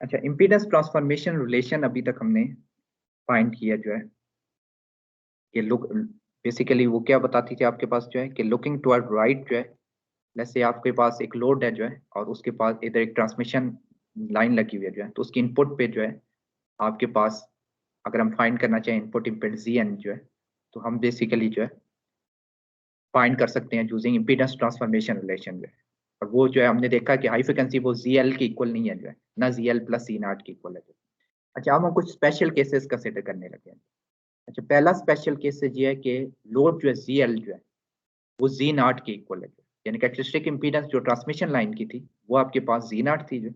अच्छा, impedance transformation relation अभी तक हमने फाइंड किया जो है कि लुक बेसिकली वो क्या बताती थी आपके पास जो है कि लुकिंग टुवर्ड राइट जो है, जैसे आपके पास एक लोड है जो है और उसके पास इधर एक ट्रांसमिशन लाइन लगी हुई है जो है, तो उसकी इनपुट पे जो है आपके पास अगर हम फाइंड करना चाहें इनपुट इम्पीडेंस Zn जो है, तो हम बेसिकली जो है फाइंड कर सकते हैं यूजिंग इम्पीडेंस ट्रांसफॉर्मेशन रिलेशन जो है। और वो जो है हमने देखा कि हाई फ्रिक्वेंसी वो ZL के इक्वल नहीं है जो है, ना ZL प्लस Z0 के इक्वल है जो। अच्छा, अब हम कुछ स्पेशल केसेस कंसिडर करने लगे हैं। अच्छा, पहला स्पेशल केस ये है कि लोड जो है ZL जो है वो Z0 के इक्वल है, यानी कैरेक्टरिस्टिक इम्पीडेंस जो ट्रांसमिशन लाइन की थी वो आपके पास Z0 थी जो।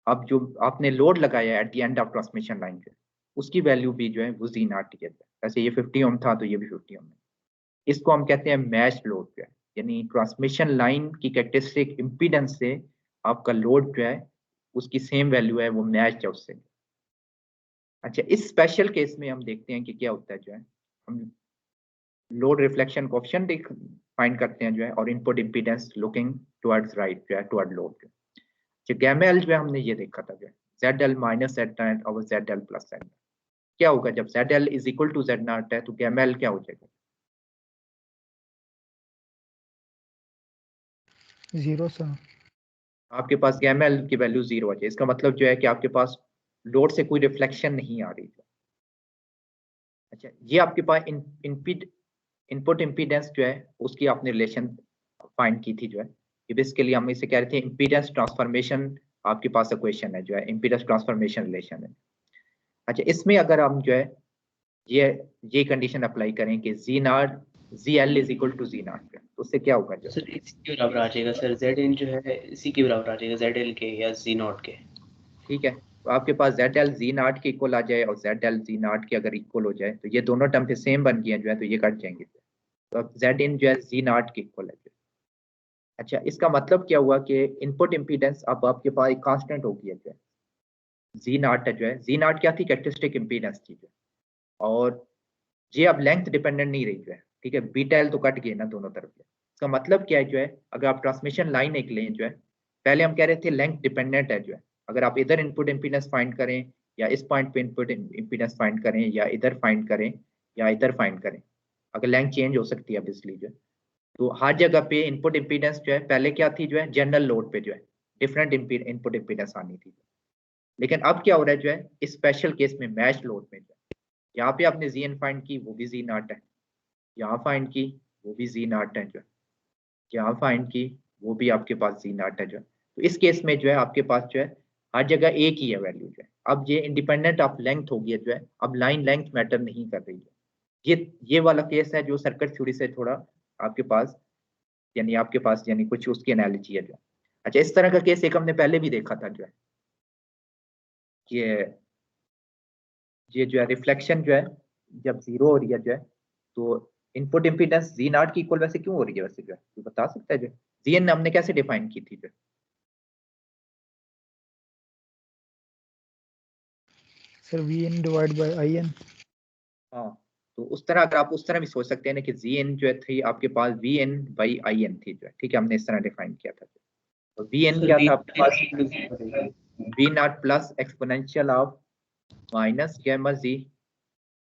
अब जो आपने लोड लगाया at the end of transmission line जो है, उसकी वैल्यू भी जो है वो Z0 की है। जैसे ये 50 ओम था तो ये भी 50 ओम है। इसको हम कहते हैं मैच लोड जो है, यानी ट्रांसमिशन लाइन की कैरेक्टरिस्टिक इम्पीडेंस से आपका लोड जो है उसकी सेम वैल्यू है, वो मैच है उससे। अच्छा, इस स्पेशल केस में हम देखते हैं कि क्या होता है जो है, हम लोड रिफ्लेक्शन कोएफिशिएंट फाइंड करते हैं जो है और input impedance looking towards right जो है टुवर्ड लोड जो है। गैमा एल जो है हमने ये देखा था जो है ZL माइनस Z0 और ZL प्लस Z0। क्या होगा जब ZL is equal to Z0 है तो गैमा एल क्या हो जाएगा? Zero sir. आपके पास गैमा एल की वैल्यू 0 आ जाए, इसका मतलब जो है कि आपके पास लोड से कोई रिफ्लेक्शन नहीं आ रही है। अच्छा, ये आपके पास इनपुट इम्पीडेंस जो है उसकी आपने रिलेशन फाइंड की थी जो है, ये बेसिकली हम इसे कह रहे थे इम्पीडेंस ट्रांसफॉर्मेशन। आपके पास इक्वेशन है जो है इम्पीडेंस ट्रांसफॉर्मेशन रिलेशन है। अच्छा, इसमें अगर हम जो है ये ये कंडीशन अप्लाई करें कि ZL is equal to Z0 तो उससे क्या होगा जो? सर इसी के बराबर आ जाएगा सर, Zn जो है इसी के बराबर आ जाएगा, ZL के या Z0 के। ठीक है, तो आपके पास ZL Z0 के इक्वल आ जाए और ZL Z0 के अगर इक्वल हो जाए तो ये दोनों टर्म फिर सेम बन गए जो है, तो ये कट जाएंगे। तो अब Zin जो है Z0 के इक्वल है। अच्छा, इसका मतलब क्या हुआ कि इनपुट इम्पीडेंस अब आपके पास एक कांस्टेंट हो गया जो है Z0 है जो है। Z0 क्या थी? कैरेक्टरिस्टिक इम्पीडेंस थी जो, और ये अब लेंथ डिपेंडेंट नहीं रही जो है। ठीक है, बीटा एल तो कट गए ना दोनों तरफ। इसका मतलब क्या है जो है, अगर आप ट्रांसमिशन लाइन एक लें जो है, पहले हम कह रहे थे लेंथ डिपेंडेंट है जो है। अगर आप इधर इनपुट इम्पीडेंस फाइंड करें या इस पॉइंट पे इनपुट इम्पीडेंस फाइंड करें या इधर फाइंड करें या इधर फाइंड करें, अगर लेंथ चेंज हो सकती है ऑब्वियसली जो है, तो हर जगह पे इनपुट इम्पीडेंस जो है पहले क्या थी जो है, जनरल लोड पे जो है डिफरेंट इनपुट इम्पीडेंस आनी थी। लेकिन अब क्या हो रहा है जो है, इस स्पेशल केस में मैच लोड में जो है, यहाँ पे आपने Zn फाइंड की वो भी Z0 है, यहाँ फाइंड की वो भी Z0 है जो है, यहाँ फाइंड की वो भी आपके पास Z0 है जो है। तो इस केस में जो है आपके पास जो है हर जगह एक ही है वैल्यू जो है। अब ये इंडिपेंडेंट ऑफ लेंथ हो गया जो है, अब लाइन लेंथ मैटर नहीं कर रही है। ये वाला केस है जो सर्किट थ्योरी से थोड़ा आपके पास यानी कुछ उसकी एनालिजी है जो। अच्छा, इस तरह का केस एक हमने पहले भी देखा था जो है कि ये जो है रिफ्लेक्शन जो है जब जीरो हो रही है जो है, तो इनपुट इम्पीडेंस Z0 की इक्वल वैसे क्यों हो रही है वैसे जो है, तो बता सकता है जो Zn हमने कैसे डिफाइन की थी जो? Sir Vn divide by In। हाँ, तो उस तरह अगर आप उस तरह भी सोच सकते हैं ना कि Zn जो है थी आपके पास Vn बाई In थी जो है। ठीक है, हमने इस तरह डिफाइन किया था। तो Vn क्या था आपके पास? V0 plus exponential of minus gamma Z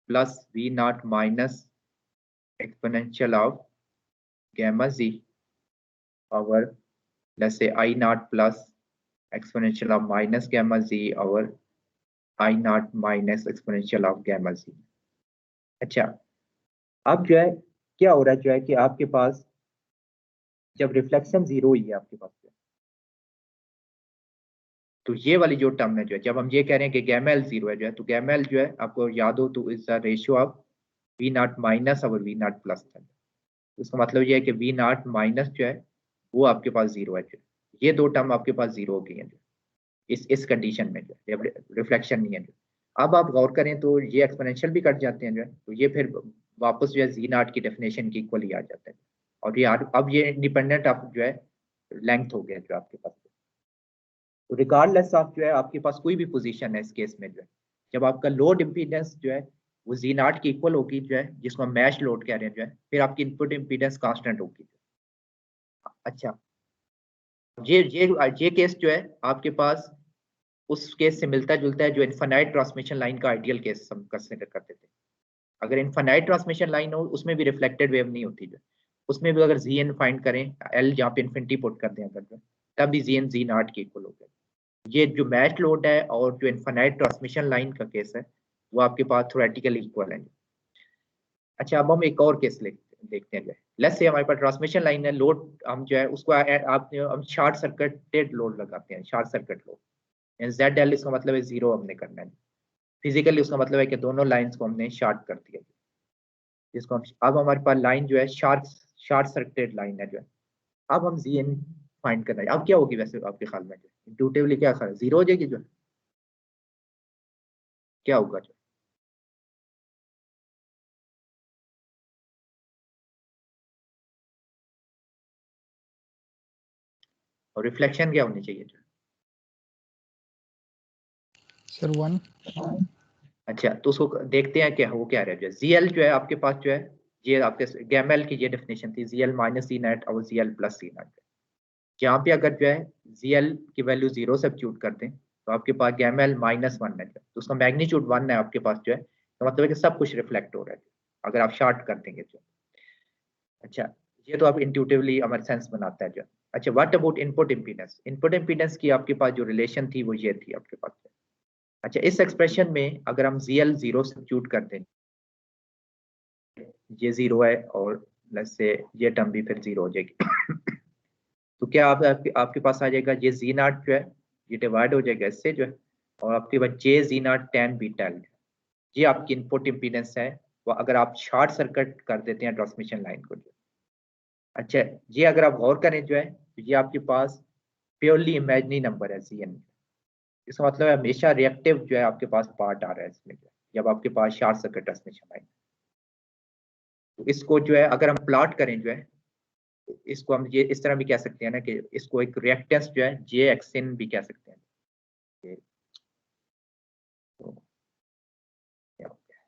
plus V0 minus exponential of gamma Z power let's say I naught plus exponential of minus gamma Z over I naught minus exponential of gamma Z। अच्छा, अब जो है क्या हो रहा है जो है कि आपके पास जब रिफ्लेक्शन जीरो ही है आपके पास जो है, तो ये वाली जो टर्म है जो है, जब हम ये कह रहे हैं कि गैमा एल जीरो है जो है, तो गैमा एल जो है आपको याद हो तो is the ratio of v naught minus और वी नॉट प्लस था। तो इसका मतलब ये है कि वी नॉट माइनस जो है वो आपके पास जीरो है जो, ये दो टर्म आपके पास जीरो हो गई है जो इस कंडीशन में जो रिफ्लेक्शन नहीं है जो। अब आप गौर करें तो ये एक्सपोनेंशियल भी कट जाते हैं जो है, तो ये फिर वापस जो है Z0 की डेफिनेशन की इक्वल ही आ जाता है। और ये अब ये इंडिपेंडेंट ऑफ जो है लेंथ हो गया जो आपके पास। तो रिगार्डलेस ऑफ जो है आपके पास कोई भी पोजीशन है इस केस में जो है, जब आपका लोड इम्पीडेंस जो है वो Z0 की इक्वल होगी जो है, जिसको हम मैच लोड कह रहे हैं जो है, फिर आपकी इनपुट इम्पीडेंस कांस्टेंट होगी। अच्छा, ये केस जो है आपके पास उस केस से मिलता जुलता है जो इनफाइनाइट ट्रांसमिशन लाइन का आइडियल केस हम कंसिडर करते थे। अगर इनफाइनाइट ट्रांसमिशन लाइन हो उसमें भी रिफ्लेक्टेड वेव नहीं होती, जो उसमें भी अगर जी एन फाइंड करें, एल जहाँ पे इन्फिनिटी पुट कर दें अगर, तब भी जी एन जी नॉट के इक्वल हो गया। ये जो मैच लोड है और जो इनफाइनाइट ट्रांसमिशन लाइन का केस है वो आपके पास थ्योरेटिकली इक्वल है। अच्छा, अब हम एक और केस देखते हैं। जो है लेट्स से हमारे पास ट्रांसमिशन लाइन है, लोड हम जो है उसको हम शॉर्ट सर्किटेड लोड लगाते हैं, short circuit load, Z L इसका मतलब है जीरो हमने करना है। फिजिकली उसका मतलब है कि दोनों लाइंस को हमने शॉर्ट कर दिया, जिसको हम अब हमारे पास लाइन जो है शॉर्ट सर्किटेड लाइन है जो है। अब हम जी एन फाइंड करना है। अब क्या होगी वैसे आपके ख्याल में, जो इंट्यूटिवली क्या ख्याल, जीरो हो जाएगी जो, क्या होगा जो? और रिफ्लेक्शन क्या होनी चाहिए जो? सर 1। अच्छा, तो उसको देखते हैं क्या वो क्या रहा है। जी एल जो है आपके पास जो है, ये आपके गैमेल की ये डेफिनेशन थी, जी एल माइनस सी नेट और जी एल प्लस सी नेट। जहाँ पे अगर जो है जी एल की वैल्यू जीरो सब्स्टिट्यूट करते हैं तो आपके पास गैमेल -1 है, तो उसका मैग्नीट्यूड 1 है आपके पास जो है, तो मतलब है कि सब कुछ रिफ्लेक्ट हो रहा है अगर आप शॉर्ट कर देंगे जो। अच्छा, ये तो आप इंट्यूटिवली हमारे सेंस बनाता है जो। अच्छा, what about input impedance? Input impedance की आपके पास जो रिलेशन थी वो ये थी आपके पास। अच्छा, इस एक्सप्रेशन में अगर हम जी एल जीरो सब्स्टिट्यूट कर दें, ये जीरो है और लेट्स से ये टर्म भी फिर जीरो हो जाएगी तो क्या आपके पास आ जाएगा ये जी नॉट जो है, ये डिवाइड हो जाएगा इससे जो है, और आपके पास जे g naught tan beta l, ये आपकी इनपुट इम्पीडेंस है। वो अगर आप शॉर्ट सर्किट कर देते हैं ट्रांसमिशन लाइन को जो। अच्छा, ये अगर आप गौर करें जो है, तो ये आपके पास प्योरली इमेजिनरी नंबर है सी एन। इसका मतलब है हमेशा रिएक्टिव जो है आपके पास पार्ट आ रहा है इसमें जो है, जब आपके पास शॉर्ट सर्किट ट्रांसमिशन लाइन। तो इसको जो है अगर हम प्लॉट करें जो है, इसको हम ये इस तरह भी कह सकते हैं ना कि इसको एक रिएक्टेंस जो है जे एक्सिन भी कह सकते हैं। तो क्या हो गया?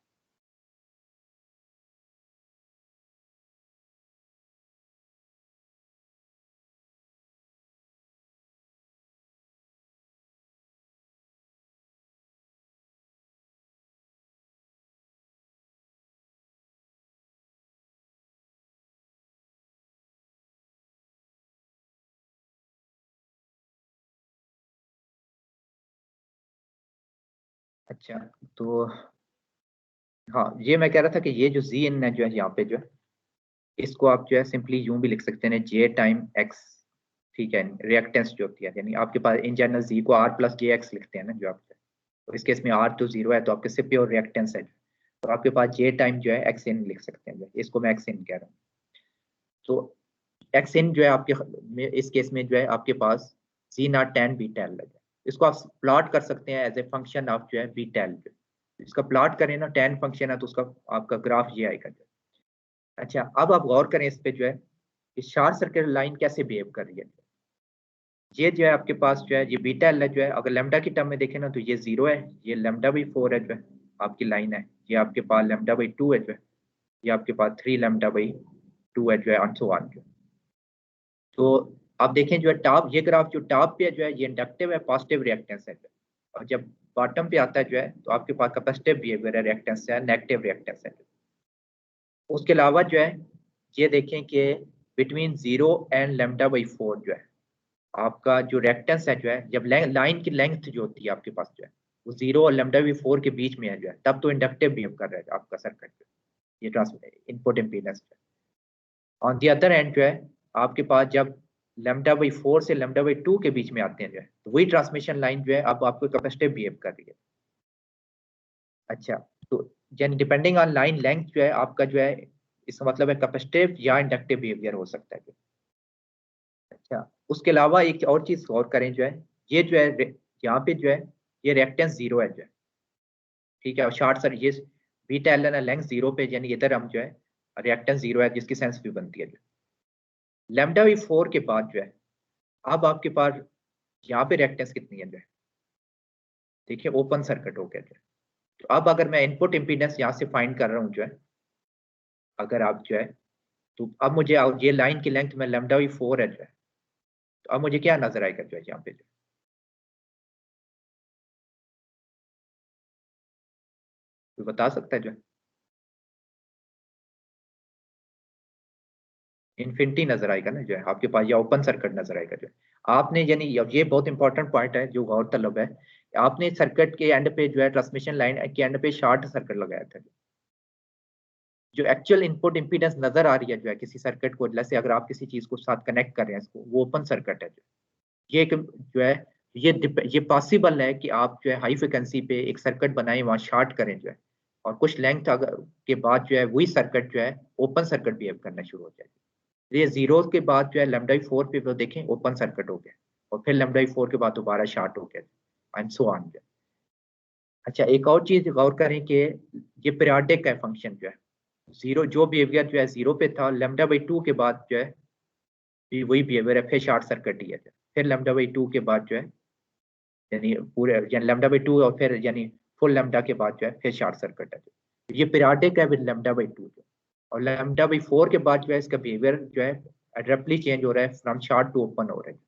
अच्छा, तो हाँ, ये मैं कह रहा था कि ये जो जी इन है जो है यहाँ पे जो है, इसको आप जो है सिंपली यूं भी लिख सकते हैं जे टाइम एक्स। ठीक है, रिएक्टेंस जो होती है, यानी आपके पास इन जनरल जी को आर प्लस जे एक्स लिखते हैं ना जो आप, तो इस केस में आर तो जीरो है तो आपके से प्योर रिएक्टेंस है, तो आपके पास जे टाइम जो है एक्स इन लिख सकते हैं, इसको मैं एक्स इन कह रहा हूँ। तो एक्स इन जो है आपके इस केस में जो है आपके पास जी नॉट टेन बीटा एल है। इसको आप प्लॉट कर सकते हैं एज ए फंक्शन ऑफ जो है बीटा एल। इसका प्लॉट करें ना, टेन फंक्शन है तो उसका आपका ग्राफ ये आएगा। अच्छा, अब आप गौर करें इस पे जो है कि शॉर्ट सर्किट लाइन कैसे बिहेव कर रही है। ये जो है आपके पास जो है ये बीटा एल है जो है, अगर लेमडा की टर्म में देखें ना तो ये जीरो है, ये लेमडा बाई 4 है जो है आपकी लाइन है, ये आपके पास लेमडा बाई 2 है जो है, ये आपके पास 3 लेमडा बाई 2 है जो है, सो ऑन जो। तो आप देखें जो है टॉप, ये ग्राफ जो टॉप पे है जो है ये इंडक्टिव है, पॉजिटिव रिएक्टेंस है, और जब बॉटम पे आता है जो है तो आपके पास कैपेसिटिव बिहेवियर है, रिएक्टेंस है, नेगेटिव रिएक्टेंस है। उसके अलावा जो है ये देखें कि बिटवीन 0 एंड लेमडा बाई 4 जो है आपका जो रिएक्टेंस है जो है, जब लाइन की लेंथ जो होती है आपके पास जो है वो 0 और लेमडा बाई 4 के बीच में है जो है, तब तो इंडक्टिव बिहेव कर रहा है आपका सर्किट, ये transmit input impedance. On the other and जो है आपके पास जब लेमडा बाई 4 से लेमडा बाई 2 के बीच में आते हैं जो है, तो वही ट्रांसमिशन लाइन जो है अब आपको कैपेसिटिव बिहेव कर रही है। अच्छा, तो यानी डिपेंडिंग ऑन लाइन लेंथ जो है आपका जो है, इसका मतलब है कैपेसिटिव या इंडक्टिव बिहेवियर हो सकता है। अच्छा, उसके अलावा एक और चीज गौर करें जो है, ये जो है यहाँ पे जो है ये रिएक्टेंस जीरो है जो है, ठीक है, और शॉर्ट सर ये beta l n length zero पे, यानी इधर हम जो है रिएक्टेंस जीरो है जिसकी सेंस भी बनती है जो लेमडा बाई 4 के बाद जो है अब आपके पास यहाँ पे रिएक्टेंस कितनी है जो है, देखिए ओपन सर्किट हो गया जो है। तो अब अगर मैं इनपुट इम्पीडेंस यहाँ से फाइंड कर रहा हूँ जो है, अगर आप जो है, तो अब मुझे ये लाइन की लेंथ में लेमडा बाई 4 है जो है, तो अब मुझे क्या नजर आएगा जो है यहाँ पे जो कोई बता सकता है जो है? इन्फिनिटी नजर आएगा ना जो है आपके पास, या ओपन सर्किट नजर आएगा जो है। आपने यानी ये बहुत इंपॉर्टेंट पॉइंट है जो गौर तलब है, आपने सर्किट के एंड पे जो है ट्रांसमिशन लाइन के एंड पे शॉर्ट सर्किट लगाया था। जो एक्चुअल इनपुट इंपीडेंस नजर आ रही है जो है किसी सर्किट को, जैसे अगर आप किसी चीज को साथ कनेक्ट कर रहे हैं इसको, वो ओपन सर्किट है। ये जो है ये पॉसिबल है कि आप जो है हाई फ्रिक्वेंसी पे एक सर्किट बनाएं, वहाँ शॉर्ट करें जो है, और कुछ लेंथ अगर के बाद जो है वही सर्किट जो है ओपन सर्किट बिहेव करना शुरू हो जाएगी। ये जीरो के बाद जो है λ4 पे वो देखें ओपन सर्किट हो गया, और फिर λ4 के बाद दोबारा शॉर्ट हो गया एंड सो ऑन। अच्छा, एक और चीज गौर करें कि ये पीरियोडिक का फंक्शन जो है, जीरो जो बिहेवियर जो है जीरो पे था, λ/2 के बाद जो है वही बिहेवियर है, फिर शॉर्ट सर्किट ही है। फिर λ/2 के बाद जो है यानी पूरे यानी λ/2 और फिर यानी फुल लैम्डा के बाद जो है फिर शॉर्ट सर्किट है। ये पीरियोडिक है विद λ/2 जो, और λ/4 के बाद जो है इसका बिहेवियर जो है एब्रप्टली चेंज हो रहा है, फ्रॉम शॉर्ट टू ओपन हो रहा है।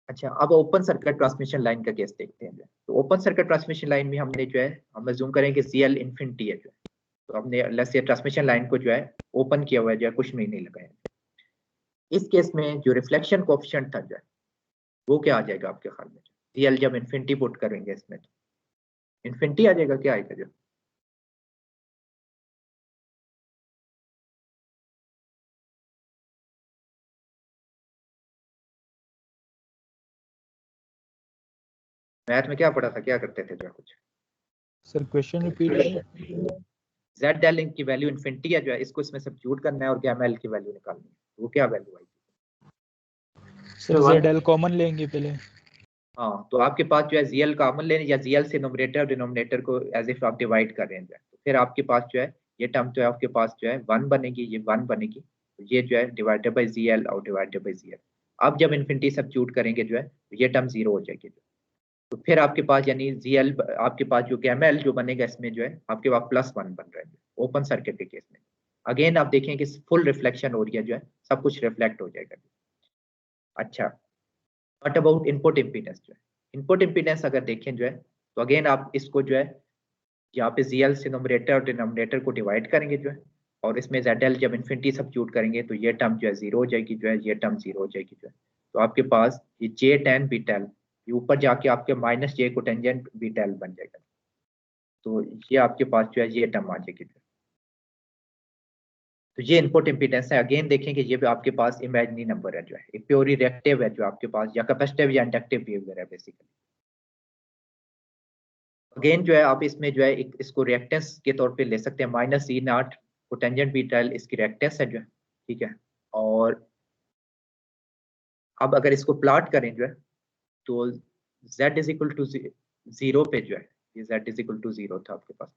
अच्छा, अब ओपन सर्किट ट्रांसमिशन लाइन का केस देखते हैं। तो ओपन सर्किट ट्रांसमिशन लाइन में हमने जो है हम जूम करें कि CL इन्फिनिटी है जो है, तो हमने लेट्स से ट्रांसमिशन लाइन को जो है ओपन किया हुआ है जो है, कुछ नहीं लगाया। इस केस में जो रिफ्लेक्शन कोएफिशिएंट था जो है वो क्या आ जाएगा आपके ख्याल में? CL जब इन्फिनिटी पुट करेंगे इसमें तो इन्फिनिटी आ जाएगा, क्या आएगा जो? मैथ में क्या पढ़ा था, क्या करते थे जो कुछ? Sir question repeat. Z L की वैल्यू इन्फिनिटी है जो है, इसको इसमें सब्स्टिट्यूट करना है और गामा एल की वैल्यू निकालनी है, तो वो क्या वैल्यू आएगी? सर ZL कॉमन लेंगे पहले। हाँ, तो आपके पास जो है जीएल कॉमन लेने, या जीएल से नोमिनेटर और डिनोमिनेटर को एज इफ आप डिवाइड कर रहे हैं, तो फिर आपके पास जो है ये टर्म जो है आपके पास जो है 1 बनेगी, ये 1 बनेगी, तो ये जो है डिवाइडेड बाई जीएल और डिवाइडेड बाई जीएल। अब जब इन्फिनिटी सब्स्टिट्यूट करेंगे जो है तो ये टर्म 0 हो जाएगी। तो फिर आपके पास यानी जीएल आपके पास जो गामा एल जो बनेगा इसमें जो है आपके पास +1 बन रहा है ओपन सर्किट के केस में। अगेन आप देखें कि फुल रिफ्लेक्शन हो रही है जो है, सब कुछ रिफ्लेक्ट हो जाएगा। अच्छा, व्हाट अबाउट इनपुट इम्पीडेंस जो है? इनपुट इम्पीडेंस अगर देखें जो है, तो अगेन आप इसको जो है यहाँ पे ZL से नोमिनेटर और डिनोमिनेटर को डिवाइड करेंगे जो है, और इसमें ZL जब इन्फिनिटी सब्स्टिट्यूट करेंगे तो ये टर्म जो है 0 हो जाएगी जो है, ये टर्म 0 हो जाएगी जो है। तो आपके पास ये J tan बीटा ये ऊपर जाके आपके -J कोटेंजेंट बीटा बन जाएगा। तो ये आपके पास जो है ये टर्म आ जाएगी। तो ये इनपुट इम्पीडेंस है। अगेन देखें कि ये भी आपके पास इमेजिनरी नंबर है जो है, एक प्योरली रिएक्टिव है जो आपके पास, या कैपेसिटिव या इंडक्टिव बिहेवियर है बेसिकली। अगेन जो है आप इसमें जो है एक इसको रिएक्टेंस के तौर पे ले सकते हैं, -C0 कोटेंजेंट बीटा इसकी रिएक्टेंस है जो है, ठीक है। और अब अगर इसको प्लॉट करें जो है, तो Z इज इक्वल टू 0 पे जो है, ये Z इज इक्वल टू 0 था आपके पास,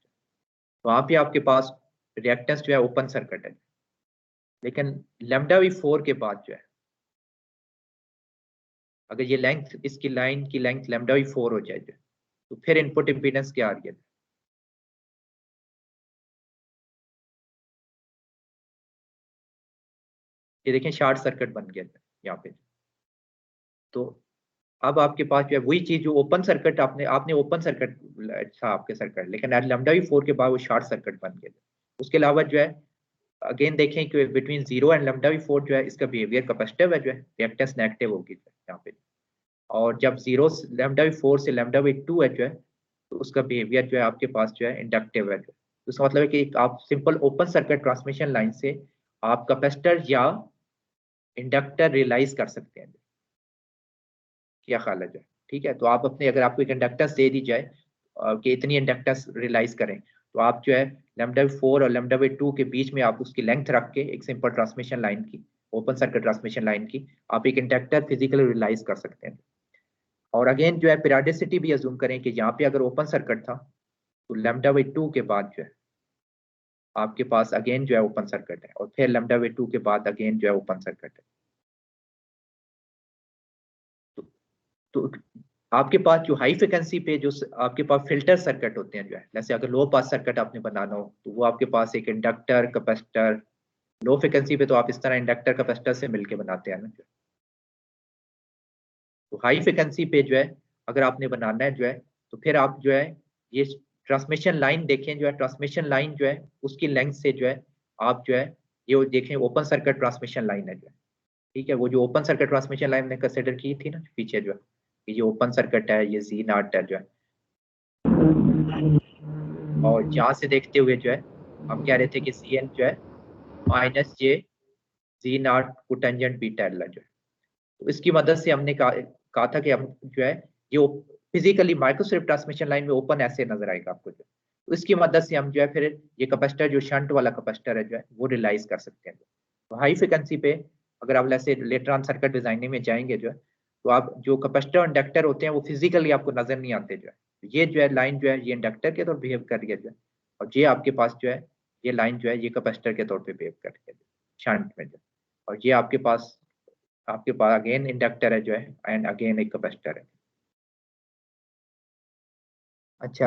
तो वहाँ पे आपके पास रिएक्टेंस जो है ओपन सर्किट है। लेकिन λ/4 के बाद जो है, अगर ये लेंथ इसकी लाइन की लेंथ λ/4 हो जाए तो फिर इनपुट इम्पीडेंस क्या आ रही है? ये देखें शॉर्ट सर्किट बन गया यहाँ पे। तो अब आपके पास जो है वही चीज जो ओपन सर्किट आपने ओपन सर्किट था आपके सर्किट, लेकिन λ/4 के बाद वो शॉर्ट सर्किट बन गया। उसके अलावा जो है अगेन देखें कि बिटवीन 0 एंड λ/4 जो है इसका बिहेवियर कैपेसिटिव है जो है, रिएक्टेंस नेगेटिव होगी यहाँ पे। और जब 0 λ/4 से λ/2 है जो है, तो उसका बिहेवियर जो है आपके पास जो है इंडक्टिव है। तो इसका मतलब है कि आप simple open circuit transmission line से आप कैपेसिटर या इंडक्टर रियलाइज कर सकते हैं, क्या ख्याल है जो? ठीक है, तो आप अपने अगर आपको एक इंडक्टेंस दे दी जाए कि इतनी इंडक्टेंस रियलाइज करें, तो आप जो है λ/4 और λ/2 के बीच में आप उसकी लेंथ रख के एक सिंपल ट्रांसमिशन लाइन की, ओपन सर्किट ट्रांसमिशन लाइन की, आप एक इंडक्टर फिजिकली रियलाइज कर सकते हैं। और अगेन जो है पीरियोडिसिटी भी अज्यूम करें कि यहाँ पे अगर ओपन सर्किट था तो λ/2 के बाद जो है आपके पास अगेन जो है ओपन सर्किट है, और फिर λ/2 के बाद अगेन जो है ओपन सर्किट है। तो आपके पास जो हाई फ्रिक्वेंसी पे जो आपके पास फिल्टर सर्किट होते हैं जो है, जैसे अगर लो पास सर्किट आपने बनाना हो तो वो आपके पास एक इंडक्टर कैपेसिटर, लो फ्रिक्वेंसी पे तो आप इस तरह इंडक्टर कैपेसिटर से मिलके बनाते हैं ना। तो हाई फ्रिक्वेंसी पे जो है अगर आपने बनाना है जो है, तो फिर आप जो है ये ट्रांसमिशन लाइन देखें जो है, ट्रांसमिशन लाइन जो है उसकी लेंथ से जो है आप जो है ये देखें ओपन सर्किट ट्रांसमिशन लाइन है जो है, ठीक है। वो जो ओपन सर्किट ट्रांसमिशन लाइन ने कंसिडर की थी ना पीछे जो है, ये ओपन सर्किट है, ये जी नॉट है जो है, और जहाँ से देखते हुए जो है हम कह रहे थे कि सी एन जो है माइनस जे जी नॉट को टेंजेंट बीटा एल है जो है। तो इसकी मदद से हमने कहा था कि हम जो है ये फिजिकली माइक्रोस्ट्रिप ट्रांसमिशन लाइन में ओपन ऐसे नजर आएगा आपको जो, तो इसकी मदद से हम जो है फिर ये कैपेसिटर जो शंट वाला कैपेसिटर है जो है वो रियलाइज कर सकते हैं। तो हाई फ्रिक्वेंसी पे अगर आप ऐसे लेटर ऑन सर्किट डिजाइनिंग में जाएंगे जो है, तो आप जो कैपेसिटर इंडक्टर होते हैं वो फिजिकली आपको नजर नहीं आते जो है। ये जो है लाइन जो है ये इंडक्टर के तौर पर बिहेव कर रही है जो है, और ये आपके पास जो है ये लाइन जो है ये कैपेसिटर के तौर पर बिहेव कर रही है शंट में जो, और ये आपके पास अगेन इंडक्टर है जो है एंड अगेन एक कैपेसिटर है। अच्छा,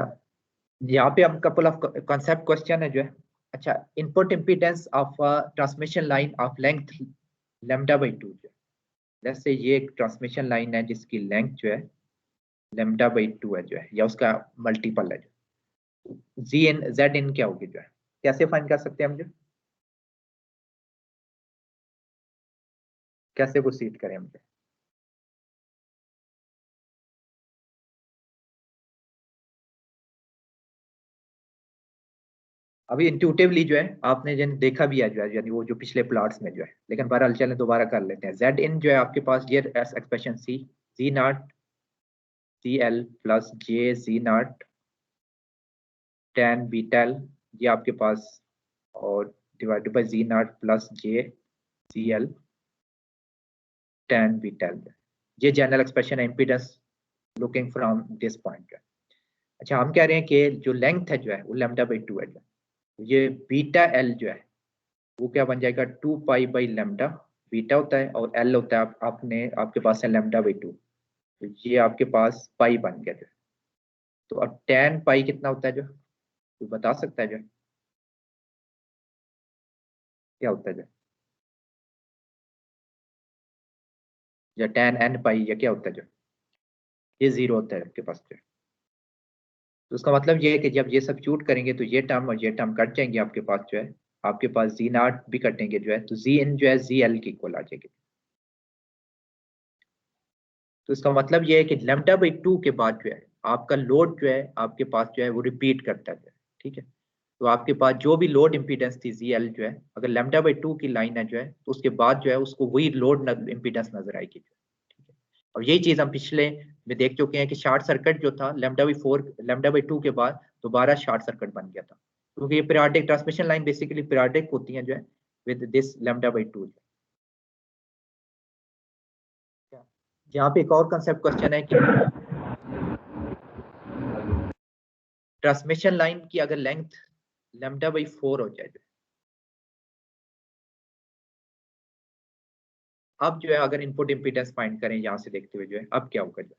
यहाँ पे अब कपल ऑफ कॉन्सेप्ट क्वेश्चन है जो है। अच्छा, input impedance of transmission line of length lambda by 2 जो है, जैसे ये एक ट्रांसमिशन लाइन है जिसकी लेंथ जो है लैम्डा बाई 2 है जो है, या उसका मल्टीपल है जो, जी इन जेड इन क्या होगी जो है, कैसे फाइंड कर सकते हैं हम जो, कैसे प्रोसीड करें हम जो? अभी इंट्यूटिवली जो है आपने जन देखा भी है जो है, यानी वो जो पिछले प्लॉट्स में जो है, लेकिन बहरहाल चलें दोबारा कर लेते हैं। जेड इन जो है आपके पास ये expression c g naught c l plus j g naught tan beta l, ये आपके पास, और divided by g naught plus j c l tan beta l, ये जनरल एक्सप्रेशन है impedance looking from this point. अच्छा, हम कह रहे हैं कि जो लेंथ है जो है वो लैम्डा बाई 2 है जो, ये बीटा एल जो है वो क्या बन जाएगा 2 पाई बाई लैम्डा, बीटा होता है और एल होता है आपने आपके पास है लैम्डा बाई 2, तो ये आपके पास पाई बन गया जो। तो अब टेन पाई कितना होता है जो, तो बता सकता है जो क्या होता है जो, या टेन एन पाई या क्या होता है जो, ये जीरो होता है आपके पास जो। तो उसका मतलब ये है कि जब ये सब्स्टिट्यूट करेंगे तो ये टर्म और ये टर्म कट जाएंगे आपके पास जो है, आपके पास जी नॉट भी कटेंगे जो है, तो जी इन जो है जी एल की इक्वल आ जाएगी। तो इसका मतलब ये है कि लैम्डा बाई 2 के बाद जो है आपका लोड जो है आपके पास जो है वो रिपीट करता है, ठीक है। तो आपके पास जो भी लोड इम्पीडेंस थी जी एल जो है, अगर लैम्डा बाई 2 की लाइन है जो है, तो उसके बाद जो है उसको वही लोड इम्पीडेंस नजर आएगी, ठीक है। और यही चीज हम पिछले में देख चुके हैं कि शॉर्ट सर्किट जो था लैम्डा बाई 2 के बाद दोबारा शॉर्ट सर्किट बन गया था, क्योंकि ये periodic transmission line basically periodic होती है जो है विद दिस लैम्डा बाई 2। यहाँ पे एक और कंसेप्ट क्वेश्चन है कि ट्रांसमिशन लाइन की अगर लेंथ लैम्डा बाई 4 हो जाए, अब जो है अगर इनपुट इम्पीडेंस फाइंड करें यहाँ से देखते हुए जो है अब क्या होगा जो,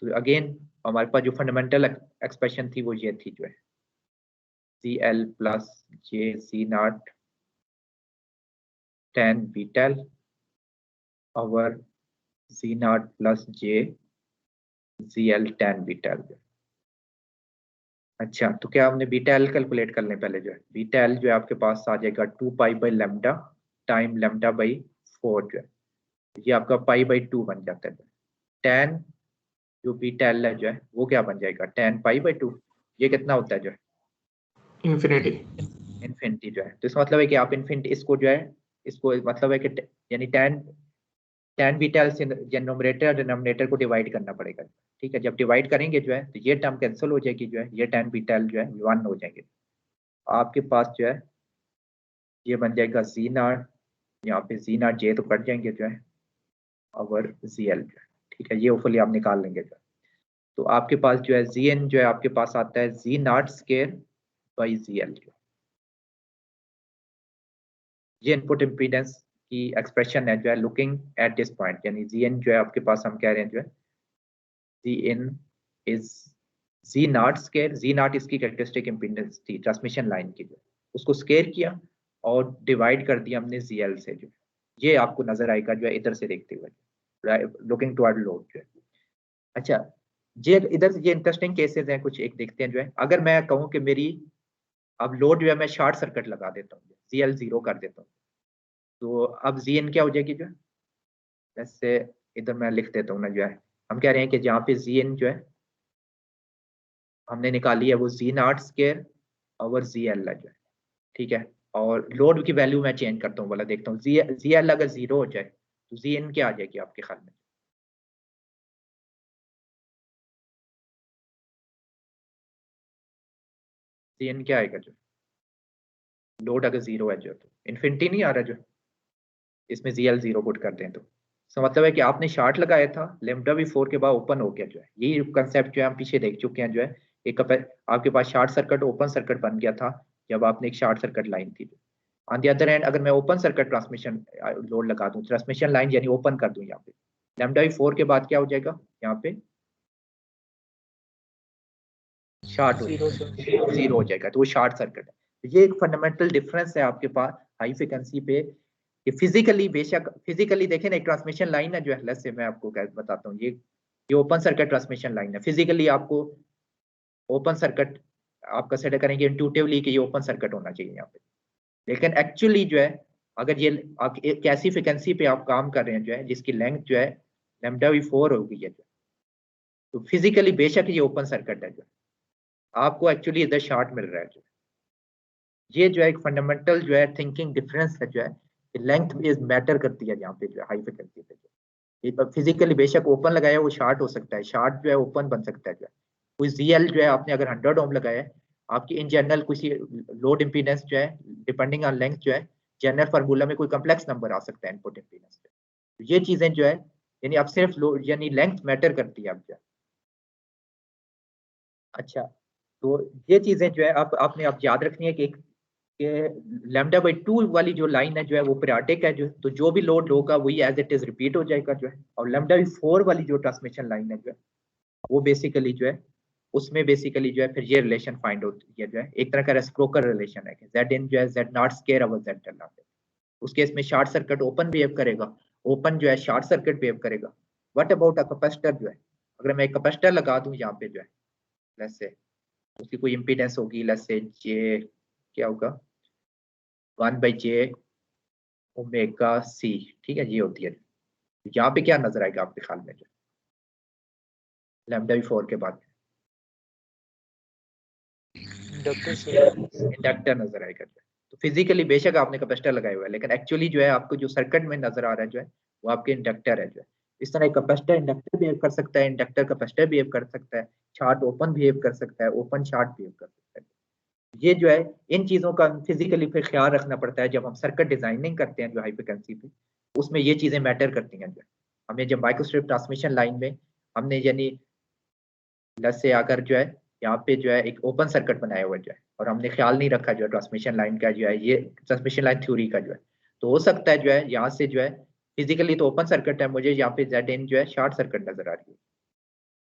तो अगेन हमारे पास जो फंडामेंटल एक्सप्रेशन थी वो ये थी जो है c l plus j c naught tan beta l over c naught plus j c l tan beta l. अच्छा, तो क्या हमने बीटा एल कैलकुलेट कर लें पहले जो है, बीटा एल जो है आपके पास आ जाएगा 2 pi by lambda time lambda by 4 जो है, ये आपका पाई बाई 2 बन जाता है। टेन जो बीटा एल है जो है वो क्या बन जाएगा टेन पाई बाई 2, ये कितना होता है जो है इन्फिनिटी। इन्फिनिटी जो है। तो इसका मतलब है कि आप इन्फिनिटी इसको जो है, इसको मतलब है कि यानी टेन टेन बीटा एल से नोमिनेटर और डिनोमिनेटर को डिवाइड करना पड़ेगा, ठीक है। जब डिवाइड करेंगे जो है तो ये टर्म कैंसिल हो जाएगी जो है, ये टेन बीटा एल जो है 1 हो जाएंगे, आपके पास जो है ये बन जाएगा जी नॉट, यहाँ पे जी नॉट जे तो कट जाएंगे जो है ओवर जी एल जो है, ठीक है। ये होपफुली आप निकाल लेंगे जो है। तो आपके पास जो है जी एन जो है आपके पास आता है G naught square by G L, ये इनपुट इम्पीडेंस की एक्सप्रेशन है जो है लुकिंग एट दिस पॉइंट, यानी जी एन जो है आपके पास हम कह रहे हैं जो है G in is G naught square, G naught इसकी कैरेक्टरिस्टिक इम्पीडेंस थी ट्रांसमिशन लाइन की, जो उसको स्केयर किया और डिवाइड कर दिया हमने जी एल से जो, ये आपको नजर आएगा जो है इधर से देखते हुए लुकिंग टुवर्ड लोड जो है। अच्छा, ये इधर ये इंटरेस्टिंग केसेस हैं कुछ, एक देखते हैं जो है। अगर मैं कहूँ कि मेरी अब लोड जो है मैं शॉर्ट सर्किट लगा देता हूँ, ZL 0 कर देता हूँ, तो अब ZN क्या हो जाएगी जो है, जैसे इधर मैं लिख देता हूँ ना जो है, हम कह रहे हैं कि जहाँ पे ZN जो है हमने निकाली है वो Z0 ओवर ZL है जो है, ठीक है। और लोड की वैल्यू मैं चेंज करता हूँ, बोला देखता हूँ ZL अगर 0 हो जाए तो ZN क्या आ जाएगी आपके ख्याल में? ZN क्या आएगा जो, लोड अगर 0 है जो, तो इन्फिनिटी नहीं आ रहा जो, इसमें ZL 0 पुट कर दें तो इसका मतलब है कि आपने शॉर्ट लगाया था, लैम्डा भी 4 के बाद ओपन हो गया जो है। यही कंसेप्ट जो है हम पीछे देख चुके हैं जो है। एक आपके पास शॉर्ट सर्किट ओपन सर्किट बन गया था जब आपने एक शॉर्ट सर्किट लाइन थी। ऑन द अदर एंड अगर मैं ओपन सर्किट ट्रांसमिशन लोड लगा दूं, ट्रांसमिशन लाइन यानी ओपन कर दूं, यहाँ पे लैम्डा भी 4 के बाद क्या हो जाएगा, यहाँ पे शॉर्ट जीरो हो जाएगा, तो वो शॉर्ट सर्किट है। तो ये एक फंडामेंटल डिफरेंस है आपके पास हाई फ्रिक्वेंसी पे कि फिजिकली, बेशक फिजिकली देखें ना, एक ट्रांसमिशन लाइन है जो है, से मैं आपको बताता हूँ, ये ओपन सर्किट ट्रांसमिशन लाइन है। फिजिकली आपको ओपन सर्किट आप कंसिडर करेंगे इंट्यूटिवली कि ये ओपन सर्किट होना चाहिए यहाँ पे, लेकिन एक्चुअली जो है अगर ये आप एक ऐसी फ्रिक्वेंसी पे आप काम कर रहे हैं जो है जिसकी लेंथ जो है लैम्डा भी 4 हो गई है, तो फिजिकली बेशक ये ओपन सर्किट है जो आपको एक्चुअली इधर शॉर्ट मिल रहा है जो, ये जो है एक फंडामेंटल जो है थिंकिंग डिफरेंस है जो है, लेंथ इज मैटर करती है यहाँ पे जो है हाई फ्रिक्वेंसी पे जो। फिजिकली बेशक ओपन लगाया वो शॉर्ट हो सकता है, शॉर्ट जो है ओपन बन सकता है जो है। कोई ZL जो है आपने अगर 100 ओम लगाया है, आपकी इन जनरल कुछ लोड इम्पीडेंस जो है डिपेंडिंग ऑन लेंथ जो है, जनरल फार्मूला में कोई कम्प्लेक्स नंबर आ सकता है इनपुट इम्पीडेंस। ये चीजें जो है यानी अब सिर्फ लोड यानी लेंथ मैटर करती है अब जो है। अच्छा, तो ये चीजें जो है आपने आप याद रखनी है कि लैम्डा बाई 2 वाली जो लाइन है जो है वो पीरियोडिक है जो, तो जो भी लोड होगा वही एज इट इज रिपीट हो जाएगा जो है। और लैम्डा बाई 4 वाली जो ट्रांसमिशन लाइन है जो है वो बेसिकली जो है उसमें बेसिकली जो है फिर ये रिलेशन फाइंड होती है जो है, एक तरह का रेसिप्रोकल रिलेशन है कि ZN जो है Z0 ओवर ZL है। उस केस में शॉर्ट सर्किट ओपन बिहेव करेगा, ओपन जो है शॉर्ट सर्किट बिहेव करेगा। व्हाट अबाउट अ कैपेसिटर जो है, अगर मैं एक कैपेसिटर लगा दूं यहाँ पे जो है, लेट्स से उसकी कोई इंपीडेंस होगी, लेट्स से जे क्या होगा 1/J ओमेगा C, ठीक है, ये होती है। यहाँ पे क्या नजर आएगा आपके ख्याल में जो लैम्डा 4 के बाद इंडक्टर नजर आएगा जो है। तो फिजिकली बेशक आपने कैपेसिटर लगाया हुआ है, लेकिन एक्चुअली जो है आपको जो सर्किट में नजर आ रहा है जो है वो आपके इंडक्टर है जो है। इस तरह कैपेसिटर इंडक्टर बिहेव कर सकता है, इंडक्टर कैपेसिटर बिहेव कर सकता है, शॉर्ट ओपन बिहेव कर सकता है, ओपन शॉर्ट बिहेव कर सकता है। ये जो है इन चीजों का फिजिकली फिर ख्याल रखना पड़ता है जब हम सर्किट डिजाइनिंग करते हैं जो हाई फ्रिक्वेंसी पे, उसमें ये चीजें मैटर करती हैं जो है। हमें जब माइक्रोस्ट्रिप ट्रांसमिशन लाइन में हमने यानी से आकर जो है यहाँ पे जो है एक ओपन सर्किट बनाया हुआ जो है, और हमने ख्याल नहीं रखा जो है ट्रांसमिशन लाइन का जो है, ये ट्रांसमिशन लाइन थ्योरी का जो है, तो हो सकता है जो है यहाँ से जो है फिजिकली तो ओपन सर्किट है, मुझे यहाँ पे ZN जो है शॉर्ट सर्किट नजर आ रही है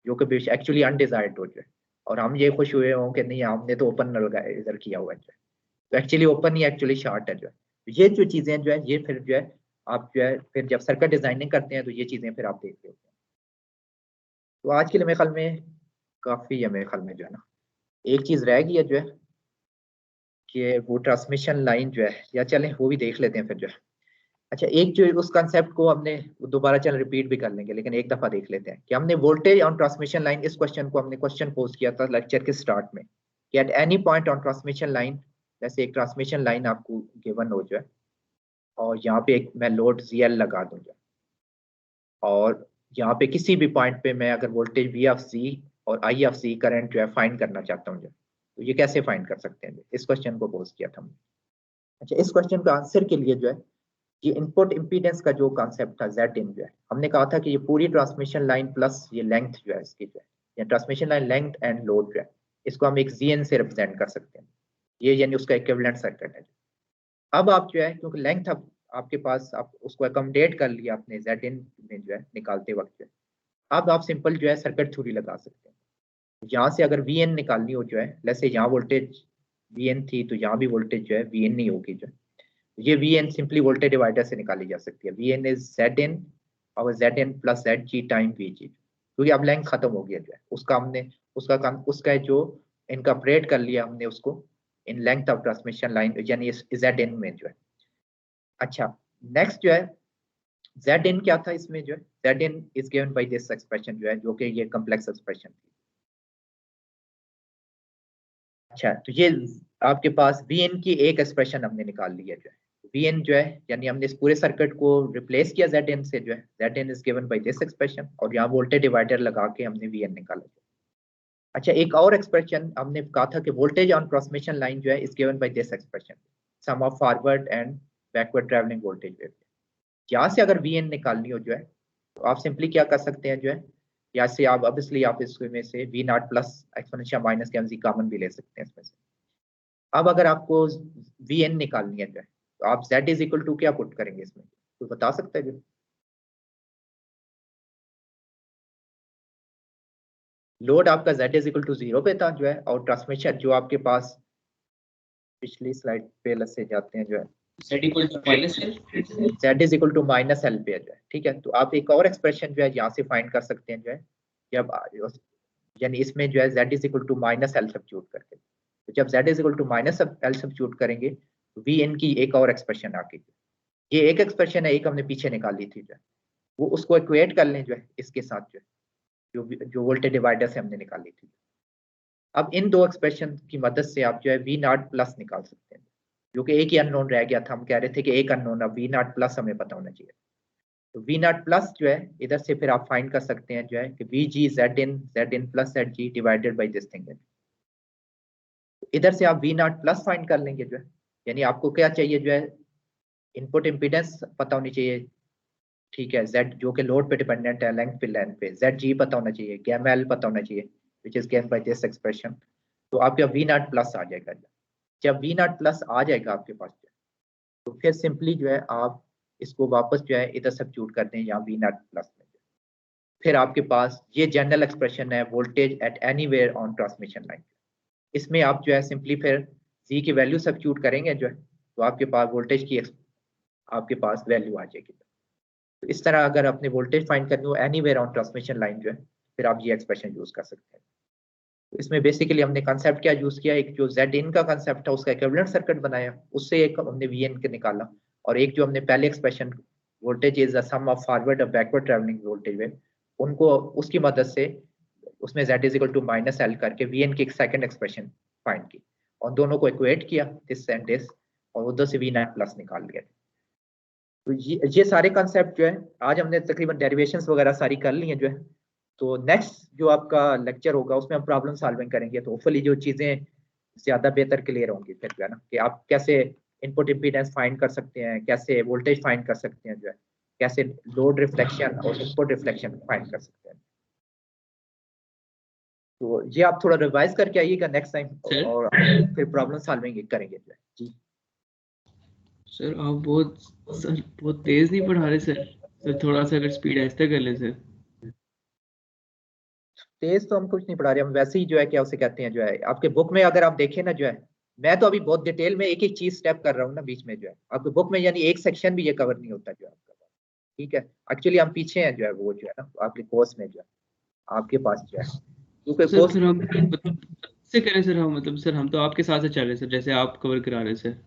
जो कि एक्चुअली अनडिजायर्ड हो जो है, और हम ये खुश हुए हों कि नहीं हमने तो ओपन लगाया इधर किया हुआ है जो है, तो एक्चुअली ओपन ही एक्चुअली शॉर्ट है जो है। तो ये जो चीजें जो है ये फिर जो है आप जो है फिर जब सर्किट डिजाइनिंग करते हैं तो ये चीजें फिर आप देखते होते हैं। तो आज के लिए मेरे ख्याल में काफी है, मेरे ख्याल में जो है ना एक चीज रह गई है जो है कि वो ट्रांसमिशन लाइन जो है, या चलें वो भी देख लेते हैं फिर जो है। अच्छा, एक जो उस कंसेप्ट को हमने दोबारा चल रिपीट भी कर लेंगे, लेकिन एक दफा देख लेते हैं कि हमने वोल्टेज ऑन ट्रांसमिशन लाइन, इस क्वेश्चन को हमने क्वेश्चन पोस्ट किया था लेक्चर के स्टार्ट में कि at any point on transmission line, जैसे एक ट्रांसमिशन लाइन आपको गिवन हो जो है और यहाँ पे एक मैं लोड ZL लगा दूंगा, और यहाँ पे किसी भी पॉइंट पे मैं अगर वोल्टेज V और I करंट जो है फाइंड करना चाहता हूँ, तो ये कैसे फाइंड कर सकते हैं? इस क्वेश्चन को पोस्ट किया था हमने। अच्छा, इस क्वेश्चन का आंसर के लिए जो है ये इनपुट इम्पीडेंस का जो कॉन्सेप्ट था ZIN जो है, हमने कहा था कि ये पूरी ट्रांसमिशन लाइन प्लस ये लेंथ जो है इसकी जो है, या transmission line length and load जो है, इसको हम एक ZN से रिप्रेजेंट कर सकते हैं, ये यानी उसका इक्विवेलेंट सर्किट है। अब आप जो है क्योंकि लेंथ अब आपके पास, आप उसको अकोमोडेट कर लिया आपने ZIN में जो है निकालते वक्त जो है, अब आप सिंपल जो है सर्किट थ्योरी लगा सकते हैं। यहाँ से अगर VN निकालनी हो जो है, जैसे यहाँ वोल्टेज VN थी तो यहाँ भी वोल्टेज जो है VN नहीं होगी जो है, ये VN सिंपली वोल्टेज डिवाइडर से निकाली जा सकती है। VN इज ZN और ZN plus ZG time VG। क्योंकि अब लेंथ खत्म हो गया जो है, उसका हमने उसका जो इनकॉर्पोरेट कर लिया हमने उसको in length of transmission line यानी जेड इन में जो है। अच्छा नेक्स्ट जो है जेड इन क्या था इसमें जो है, Z in is given by this expression जो है, जो कि ये कॉम्प्लेक्स एक्सप्रेशन थी। अच्छा तो ये आपके पास वी एन की एक एक्सप्रेशन हमने निकाल ली है जो है, वी एन जो है यानी हमने इस पूरे सर्किट को रिप्लेस किया जेड एन से जो है, z n is given by this expression, और यहाँ वोल्टेज डिवाइडर लगा के हमने वी एन निकाला। अच्छा एक और एक्सप्रेशन हमने कहा था कि वोल्टेज ऑन ट्रांसमिशन लाइन जो है is given by this expression, sum of forward and backward travelling voltage wave. यहाँ से अगर वी एन निकालनी हो जो है तो आप सिंपली क्या कर सकते हैं जो है, यहाँ से आप ऑब्वियसली आप इसमें से v naught plus exponential minus के एम जी कॉमन भी ले सकते हैं इसमें से। अब अगर आपको वी एन निकालनी है जो है तो आप z इज इक्वल टू क्या पुट करेंगे इसमें, कोई बता सकता है जो? लोड आपका z इज इक्वल टू 0 पे था जो है, और ट्रांसमिशन जो आपके पास पिछली स्लाइड पे से जाते हैं जो है z equal to minus l, z is equal to minus l पे जो है, ठीक है। तो आप एक और एक्सप्रेशन जो है यहाँ से फाइंड कर सकते हैं जो है, जब यानी इसमें जो है z is equal to minus l substitute करके, तो जब z is equal to minus l substitute करेंगे तो वी एन की एक और एक्सप्रेशन आ गई। ये एक एक्सप्रेशन है, एक हमने पीछे निकाली थी जो है, वो उसको इक्वेट कर लें जो है इसके साथ जो है, जो वोल्टेज डिवाइडर से हमने निकाली थी। अब इन दो एक्सप्रेशन की मदद से आप जो है वी नॉट प्लस निकाल सकते हैं, जो कि एक ही अननोन रह गया था। हम कह रहे थे कि एक अननोन, अब वी नॉट प्लस हमें पता होना चाहिए। तो वी नॉट प्लस जो है इधर से फिर आप फाइंड कर सकते हैं जो है कि v g z in plus z g divided by this thing. इधर से आप वी नॉट प्लस फाइंड कर लेंगे जो है, यानी आपको क्या चाहिए जो है, इनपुट इम्पीडेंस पता होनी चाहिए, ठीक है, z जो कि लोड पे डिपेंडेंट है, लेंथ पे लेंथ पे, zg पता होना चाहिए, गैमा l पता होना चाहिए, which is given by this expression. तो आपका v नॉट प्लस आ जाएगा। जब v नॉट प्लस आ जाएगा आपके पास तो फिर सिंपली जो है आप इसको वापस जो है इधर सब्स्टिट्यूट कर दें यहाँ v नॉट प्लस में, फिर आपके पास ये जनरल एक्सप्रेशन है voltage at anywhere on transmission line. इसमें आप जो है सिंपली फिर z की वैल्यू सब्स्टिट्यूट करेंगे जो है, तो आपके पास वोल्टेज की आपके पास वैल्यू आ जाएगी। तो इस तरह अगर अपने वोल्टेज फाइंड करनी हो एनीवेयर ऑन ट्रांसमिशन लाइन जो है, फिर आप ये एक्सप्रेशन यूज कर सकते हैं। तो इसमें बेसिकली हमने कंसेप्ट क्या यूज किया, एक जो जेड इन का कंसेप्ट था उसका इक्विवेलेंट सर्किट बनाया, उससे एक हमने वी एन के निकाला, और एक जो हमने पहले expression voltage is the sum of forward और बैकवर्ड ट्रैवलिंग वोल्टेज वेव, उनको उसकी मदद से उसमें z is equal to minus l करके वी एन की एक सेकंड एक्सप्रेशन फाइंड की, और दोनों को इक्वेट किया दिस एंड दिस, और उधर से वी नॉट प्लस निकाल लिया। तो ये सारे कंसेप्ट जो है आज हमने तकरीबन डेरिवेशंस वगैरह सारी कर ली हैं जो है। तो नेक्स्ट जो आपका लेक्चर होगा उसमें हम प्रॉब्लम सॉल्विंग करेंगे, तो होपफुली जो चीज़ें ज़्यादा बेहतर क्लियर होंगी फिर जो है ना, कि आप कैसे इनपुट इम्पीडेंस फाइंड कर सकते हैं, कैसे वोल्टेज फाइंड कर सकते हैं जो है, कैसे लोड रिफ्लेक्शन और इनपुट रिफ्लेक्शन फाइंड कर सकते हैं। तो ये आप थोड़ा रिवाइज करके आइएगा नेक्स्ट टाइम, और फिर प्रॉब्लम सॉल्विंग करेंगे जो है। जी सर आप बहुत तेज नहीं पढ़ा रहे सर थोड़ा सा अगर स्पीड आहिस्ता कर ले सर। तेज तो हम कुछ नहीं पढ़ा रहे, हम वैसे ही जो है क्या उसे कहते हैं जो है, आपके बुक में अगर आप देखें ना जो है, मैं तो अभी बहुत डिटेल में एक एक चीज स्टेप कर रहा हूँ ना बीच में जो है, आपके बुक में यानी एक सेक्शन भी ये कवर नहीं होता जो है आपका, ठीक है। एक्चुअली हम पीछे हैं जो है वो जो है ना आपके कोर्स में जो है आपके पास जो है, क्योंकि कोर्स सर हम से करें सर, हम मतलब सर हम तो आपके साथ से चल रहे सर, जैसे आप कवर करा रहे सर।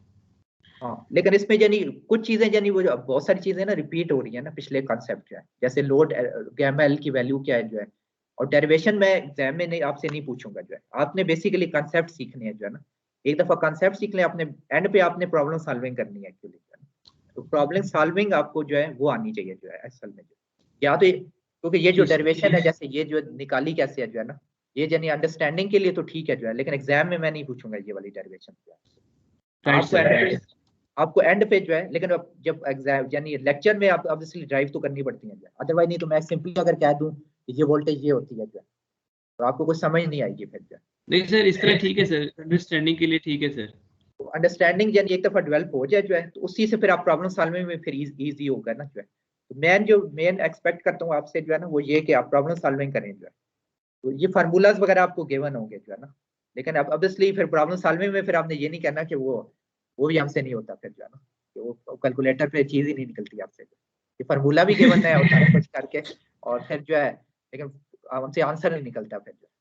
हाँ लेकिन इसमें यानी कुछ चीजें यानी वो बहुत सारी चीजें ना रिपीट हो रही है ना पिछले कॉन्सेप्ट जो है, जैसे लोड गैमा एल की वैल्यू क्या है जो है, और डेरिवेशन में एग्जाम में नहीं आपसे नहीं पूछूंगा जो है, आपने बेसिकली कॉन्सेप्ट सीखने हैं जो है ना, एक दफा कॉन्सेप्ट सीख लें आपने, एंड पे आपने प्रॉब्लम सॉल्विंग करनी है एक्चुअली, तो प्रॉब्लम सॉल्विंग आपको जो है वो आनी चाहिए जो है असल में जो, या तो क्योंकि ये जो डेरिवेशन है जैसे ये जो निकाली कैसे है जो है ना, ये यानी अंडरस्टैंडिंग के लिए तो ठीक है जो है, लेकिन एग्जाम में मैं नहीं पूछूंगा ये वाली डेरिवेशन जो है, आपको एंड पे जो है, लेकिन जब एग्जाम यानी लेक्चर में आप ऑब्वियसली ड्राइव तो करनी पड़ती है, अदरवाइज नहीं तो मैं सिंपली अगर कह दूं कि ये वोल्टेज ये होती है जो है, तो आपको कुछ समझ नहीं आएगी फिर जो है। नहीं सर इस तरह ठीक है सर, अंडरस्टैंडिंग के लिए ठीक है सर। तो अंडरस्टैंडिंग यानी एक दफा डेवलप हो जाए जो है, तो उसी से फिर आप प्रॉब्लम सॉल्विंग में फिर इजी होगा ना जो है। तो मैं मेन एक्सपेक्ट करता हूँ आपसे जो है ना वो ये कि आप प्रॉब्लम सॉल्विंग करें जो है, तो ये फार्मूलाज वगैरह आपको गिवन होंगे जो है ना, लेकिन अब ऑब्वियसली फिर प्रॉब्लम सॉल्विंग में फिर आपने ये नहीं कहना कि वो भी हमसे नहीं होता फिर जो है ना, कि वो कैलकुलेटर पे चीज ही नहीं निकलती आपसे, ये फार्मूला भी गिवन है और सारा कुछ करके, और फिर जो है, लेकिन उनसे आंसर नहीं निकलता फिर।